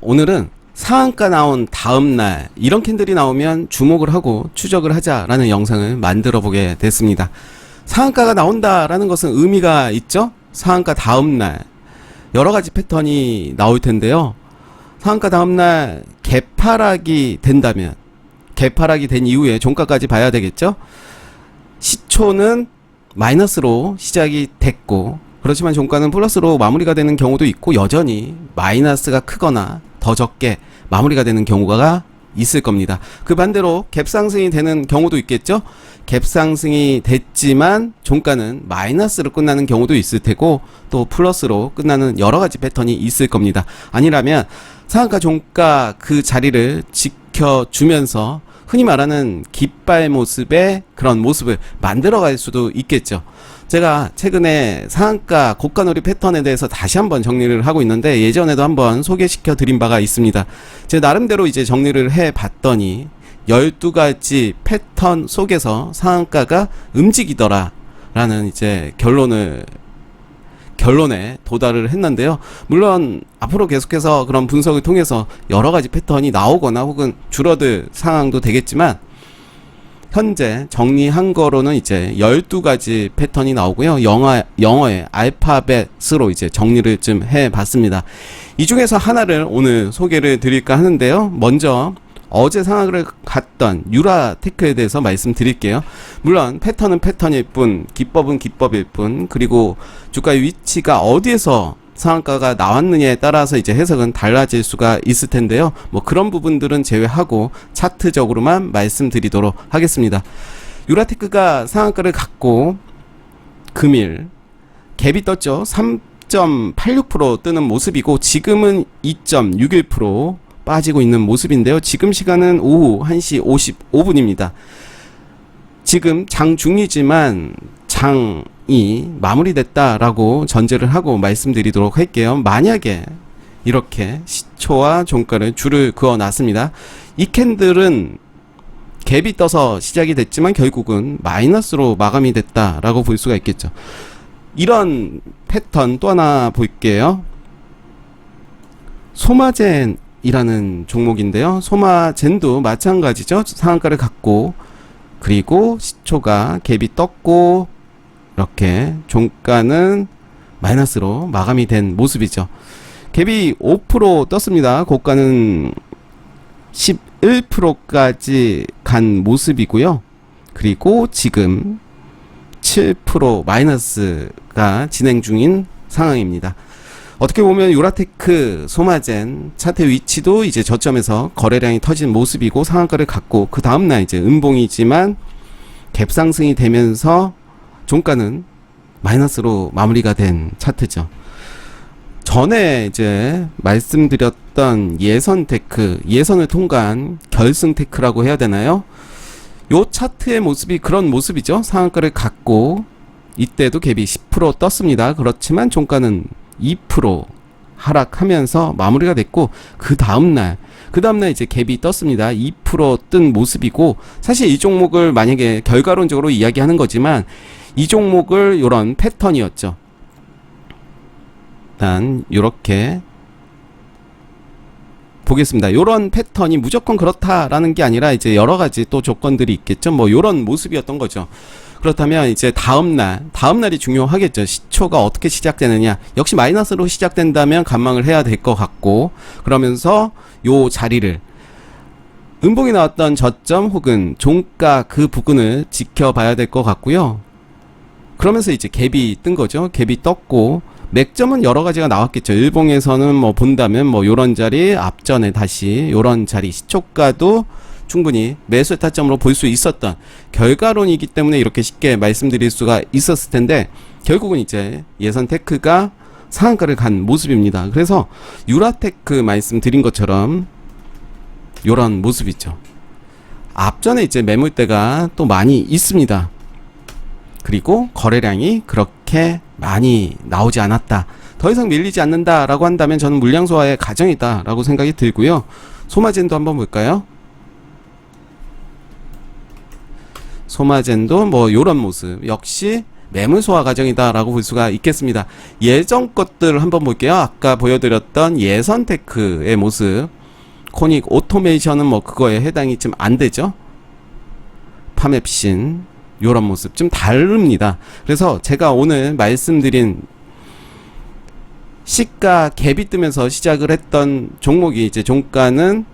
오늘은 상한가 나온 다음날 이런 캔들이 나오면 주목을 하고 추적을 하자라는 영상을 만들어 보게 됐습니다. 상한가가 나온다라는 것은 의미가 있죠. 상한가 다음날 여러가지 패턴이 나올 텐데요. 상한가 다음날 개파락이 된다면, 개파락이 된 이후에 종가까지 봐야 되겠죠. 시초는 마이너스로 시작이 됐고, 그렇지만 종가는 플러스로 마무리가 되는 경우도 있고, 여전히 마이너스가 크거나 더 적게 마무리가 되는 경우가 있을 겁니다. 그 반대로 갭상승이 되는 경우도 있겠죠. 갭상승이 됐지만 종가는 마이너스로 끝나는 경우도 있을 테고, 또 플러스로 끝나는 여러가지 패턴이 있을 겁니다. 아니라면 상한가 종가 그 자리를 지켜주면서 흔히 말하는 깃발 모습의 그런 모습을 만들어갈 수도 있겠죠. 제가 최근에 상한가 고가놀이 패턴에 대해서 다시 한번 정리를 하고 있는데, 예전에도 한번 소개시켜 드린 바가 있습니다. 제 나름대로 이제 정리를 해 봤더니 12가지 패턴 속에서 상한가가 움직이더라 라는 이제 결론에 도달을 했는데요. 물론 앞으로 계속해서 그런 분석을 통해서 여러가지 패턴이 나오거나 혹은 줄어들 상황도 되겠지만, 현재 정리한 거로는 이제 12가지 패턴이 나오고요. 영어의 알파벳으로 이제 정리를 좀 해봤습니다. 이 중에서 하나를 오늘 소개를 드릴까 하는데요. 먼저 어제 상한가를 갔던 유라테크에 대해서 말씀드릴게요. 물론 패턴은 패턴일 뿐, 기법은 기법일 뿐, 그리고 주가의 위치가 어디에서 상한가가 나왔느냐에 따라서 이제 해석은 달라질 수가 있을 텐데요. 뭐 그런 부분들은 제외하고 차트적으로만 말씀드리도록 하겠습니다. 유라테크가 상한가를 갔고 금일 갭이 떴죠. 3.86% 뜨는 모습이고, 지금은 2.61% 빠지고 있는 모습인데요. 지금 시간은 오후 1시 55분입니다. 지금 장 중이지만 장이 마무리됐다라고 전제를 하고 말씀드리도록 할게요. 만약에 이렇게 시초와 종가를 줄을 그어 놨습니다. 이 캔들은 갭이 떠서 시작이 됐지만 결국은 마이너스로 마감이 됐다라고 볼 수가 있겠죠. 이런 패턴 또 하나 볼게요. 소마젠이라는 종목인데요. 소마젠도 마찬가지죠. 상한가를 갖고, 그리고 시초가 갭이 떴고, 이렇게 종가는 마이너스로 마감이 된 모습이죠. 갭이 5% 떴습니다. 고가는 11%까지 간 모습이고요. 그리고 지금 7% 마이너스가 진행 중인 상황입니다. 어떻게 보면 유라테크, 소마젠 차트 위치도 이제 저점에서 거래량이 터진 모습이고, 상한가를 갖고 그 다음날 이제 음봉이지만 갭 상승이 되면서 종가는 마이너스로 마무리가 된 차트죠. 전에 이제 말씀드렸던 예선테크, 예선을 통과한 결승테크라고 해야 되나요? 요 차트의 모습이 그런 모습이죠. 상한가를 갖고 이때도 갭이 10% 떴습니다. 그렇지만 종가는 2% 하락하면서 마무리가 됐고, 그 다음날 이제 갭이 떴습니다. 2% 뜬 모습이고, 사실 이 종목을 만약에 결과론적으로 이야기하는 거지만 이 종목을 요런 패턴이었죠. 일단 요렇게 보겠습니다. 요런 패턴이 무조건 그렇다라는 게 아니라 이제 여러가지 또 조건들이 있겠죠. 뭐 요런 모습이었던 거죠. 그렇다면 이제 다음날이 중요하겠죠. 시초가 어떻게 시작되느냐. 역시 마이너스로 시작된다면 관망을 해야 될 것 같고, 그러면서 요 자리를, 음봉이 나왔던 저점 혹은 종가 그 부근을 지켜봐야 될 것 같고요. 그러면서 이제 갭이 뜬 거죠. 갭이 떴고, 맥점은 여러 가지가 나왔겠죠. 일봉에서는 뭐 본다면 뭐 요런 자리, 앞전에 다시 요런 자리, 시초가도 충분히 매수 타점으로 볼 수 있었던 결과론이기 때문에 이렇게 쉽게 말씀드릴 수가 있었을 텐데, 결국은 이제 예선테크가 상한가를 간 모습입니다. 그래서 유라테크 말씀드린 것처럼 요런 모습이죠. 앞전에 이제 매물대가 또 많이 있습니다. 그리고 거래량이 그렇게 많이 나오지 않았다, 더 이상 밀리지 않는다 라고 한다면 저는 물량 소화의 과정이다 라고 생각이 들고요. 소마젠도 한번 볼까요? 소마젠도 뭐 요런 모습, 역시 매물 소화 과정이다라고 볼 수가 있겠습니다. 예전 것들을 한번 볼게요. 아까 보여드렸던 예선테크의 모습, 코닉 오토메이션은 뭐 그거에 해당이 좀 안 되죠. 파맵신 요런 모습 좀 다릅니다. 그래서 제가 오늘 말씀드린 시가 갭이 뜨면서 시작을 했던 종목이 이제 종가는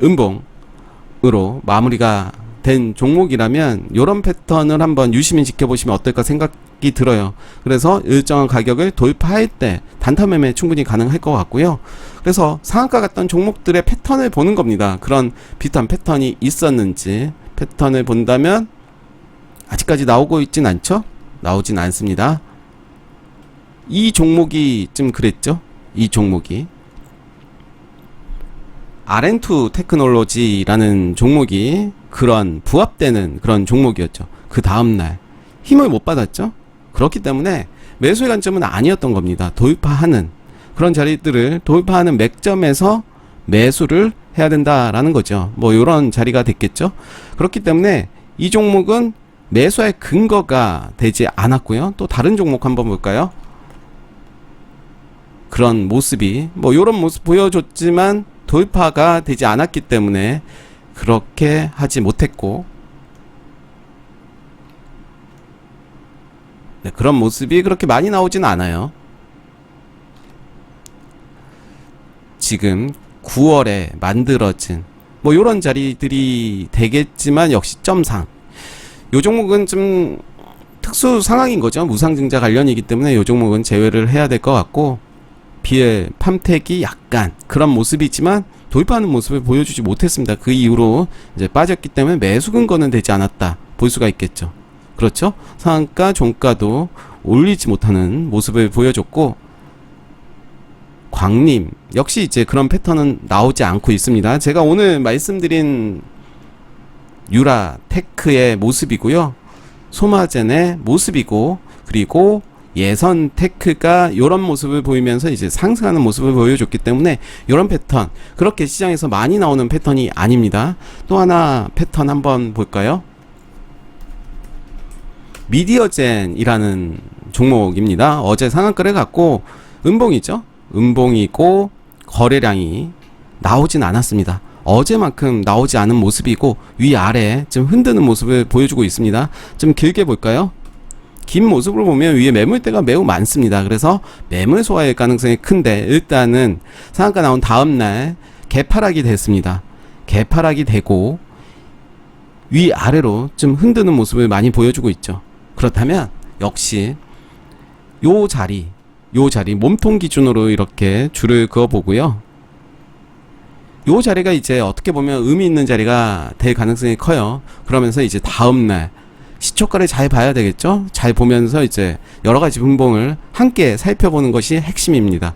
음봉으로 마무리가 된 종목이라면 요런 패턴을 한번 유심히 지켜보시면 어떨까 생각이 들어요. 그래서 일정한 가격을 돌파할 때 단타 매매 충분히 가능할 것 같고요. 그래서 상한가 갔던 종목들의 패턴을 보는 겁니다. 그런 비슷한 패턴이 있었는지 패턴을 본다면 아직까지 나오고 있진 않죠? 나오진 않습니다. 이 종목이 좀 그랬죠? 이 종목이 RN2 테크놀로지라는 종목이 그런 부합되는 그런 종목이었죠. 그 다음날 힘을 못 받았죠. 그렇기 때문에 매수의 관점은 아니었던 겁니다. 돌파하는 그런 자리들을 돌파하는 맥점에서 매수를 해야 된다라는 거죠. 뭐 이런 자리가 됐겠죠. 그렇기 때문에 이 종목은 매수할 근거가 되지 않았고요. 또 다른 종목 한번 볼까요? 그런 모습이 뭐 이런 모습 보여줬지만 돌파가 되지 않았기 때문에 그렇게 하지 못했고, 네, 그런 모습이 그렇게 많이 나오진 않아요. 지금 9월에 만들어진 뭐 요런 자리들이 되겠지만 역시 점상 요 종목은 좀 특수 상황인 거죠. 무상증자 관련이기 때문에 요 종목은 제외를 해야 될 것 같고, 비엘 팜텍이 약간 그런 모습이지만 돌파하는 모습을 보여주지 못했습니다. 그 이후로 이제 빠졌기 때문에 매수 근거는 되지 않았다 볼 수가 있겠죠. 그렇죠? 상한가 종가도 올리지 못하는 모습을 보여줬고, 광림 역시 이제 그런 패턴은 나오지 않고 있습니다. 제가 오늘 말씀드린 유라테크의 모습이고요, 소마젠의 모습이고, 그리고 예선테크가 이런 모습을 보이면서 이제 상승하는 모습을 보여줬기 때문에 이런 패턴, 그렇게 시장에서 많이 나오는 패턴이 아닙니다. 또 하나 패턴 한번 볼까요? 미디어젠이라는 종목입니다. 어제 상한가를 갖고 음봉이죠. 음봉이고 거래량이 나오진 않았습니다. 어제만큼 나오지 않은 모습이고 위아래 좀 흔드는 모습을 보여주고 있습니다. 좀 길게 볼까요? 긴 모습으로 보면 위에 매물대가 매우 많습니다. 그래서 매물 소화의 가능성이 큰데, 일단은 상한가 나온 다음날 개파락이 됐습니다. 개파락이 되고 위아래로 좀 흔드는 모습을 많이 보여주고 있죠. 그렇다면 역시 요 자리 몸통 기준으로 이렇게 줄을 그어 보고요, 요 자리가 이제 어떻게 보면 의미 있는 자리가 될 가능성이 커요. 그러면서 이제 다음날 시초가를 잘 봐야 되겠죠. 잘 보면서 이제 여러가지 분봉을 함께 살펴보는 것이 핵심입니다.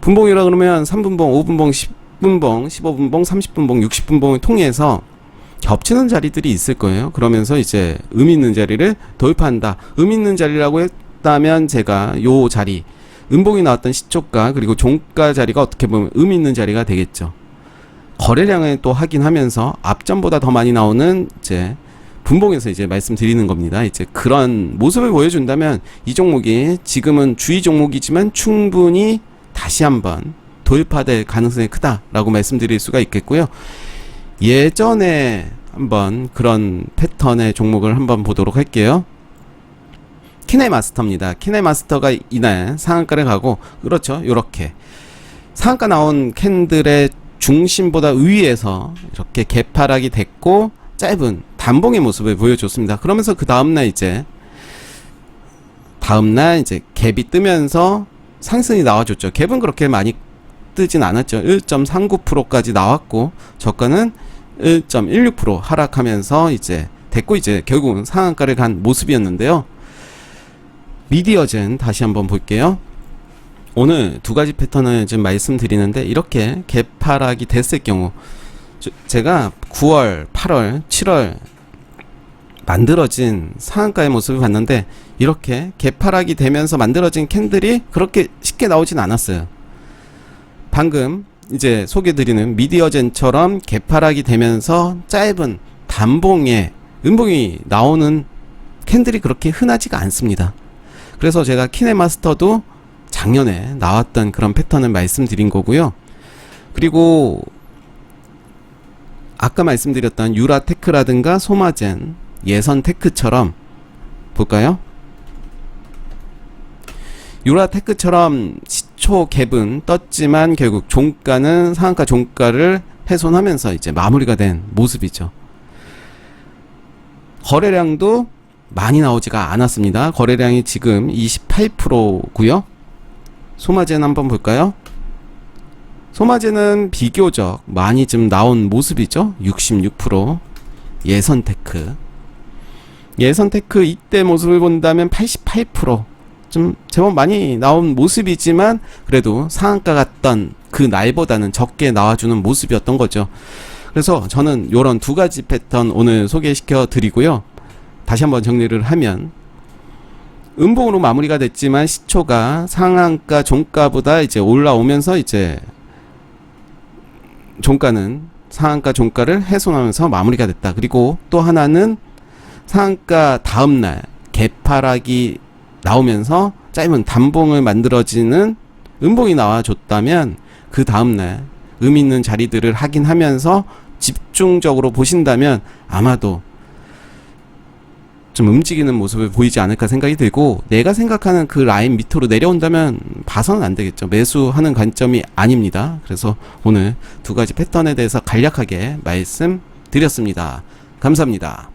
분봉이라 그러면 3분봉, 5분봉, 10분봉, 15분봉, 30분봉, 60분봉을 통해서 겹치는 자리들이 있을 거예요. 그러면서 이제 의미 있는 자리를 돌파한다. 의미 있는 자리라고 했다면 제가 요 자리, 음봉이 나왔던 시초가 그리고 종가 자리가 어떻게 보면 의미 있는 자리가 되겠죠. 거래량을 또 확인하면서 앞전보다 더 많이 나오는 이제 분봉에서 이제 말씀드리는 겁니다. 이제 그런 모습을 보여준다면 이 종목이 지금은 주의 종목이지만 충분히 다시 한번 돌파될 가능성이 크다라고 말씀드릴 수가 있겠고요. 예전에 한번 그런 패턴의 종목을 한번 보도록 할게요. 키네마스터입니다. 키네마스터가 이날 상한가를 가고, 그렇죠, 요렇게 상한가 나온 캔들의 중심보다 위에서 이렇게 개파락이 됐고 짧은 단봉의 모습을 보여줬습니다. 그러면서 그 다음날 이제 갭이 뜨면서 상승이 나와줬죠. 갭은 그렇게 많이 뜨진 않았죠. 1.39%까지 나왔고 저가는 1.16% 하락하면서 이제 됐고, 이제 결국은 상한가를 간 모습이었는데요. 미디어젠 다시 한번 볼게요. 오늘 두 가지 패턴을 지금 말씀드리는데, 이렇게 개파락이 됐을 경우, 제가 9월, 8월, 7월 만들어진 상한가의 모습을 봤는데, 이렇게 개파락이 되면서 만들어진 캔들이 그렇게 쉽게 나오진 않았어요. 방금 이제 소개드리는 미디어젠처럼 개파락이 되면서 짧은 단봉에 음봉이 나오는 캔들이 그렇게 흔하지가 않습니다. 그래서 제가 키네마스터도 작년에 나왔던 그런 패턴을 말씀드린 거고요. 그리고 아까 말씀드렸던 유라테크라든가 소마젠, 예선테크처럼 볼까요? 유라테크처럼 시초 갭은 떴지만 결국 종가는 상한가 종가를 훼손하면서 이제 마무리가 된 모습이죠. 거래량도 많이 나오지가 않았습니다. 거래량이 지금 28%고요. 소마젠 한번 볼까요? 소마젠은 비교적 많이 좀 나온 모습이죠. 66%. 예선테크 이때 모습을 본다면 88%. 좀 제법 많이 나온 모습이지만 그래도 상한가 같던 그 날보다는 적게 나와주는 모습이었던 거죠. 그래서 저는 요런 두 가지 패턴 오늘 소개시켜 드리고요. 다시 한번 정리를 하면 음봉으로 마무리가 됐지만 시초가 상한가 종가보다 이제 올라오면서 이제 종가는 상한가 종가를 훼손하면서 마무리가 됐다. 그리고 또 하나는 상한가 다음날 개파락이 나오면서 짧은 단봉을 만들어지는 음봉이 나와줬다면 그 다음날 의미 있는 자리들을 확인하면서 집중적으로 보신다면 아마도 좀 움직이는 모습을 보이지 않을까 생각이 들고, 내가 생각하는 그 라인 밑으로 내려온다면 봐서는 안 되겠죠. 매수하는 관점이 아닙니다. 그래서 오늘 두 가지 패턴에 대해서 간략하게 말씀드렸습니다. 감사합니다.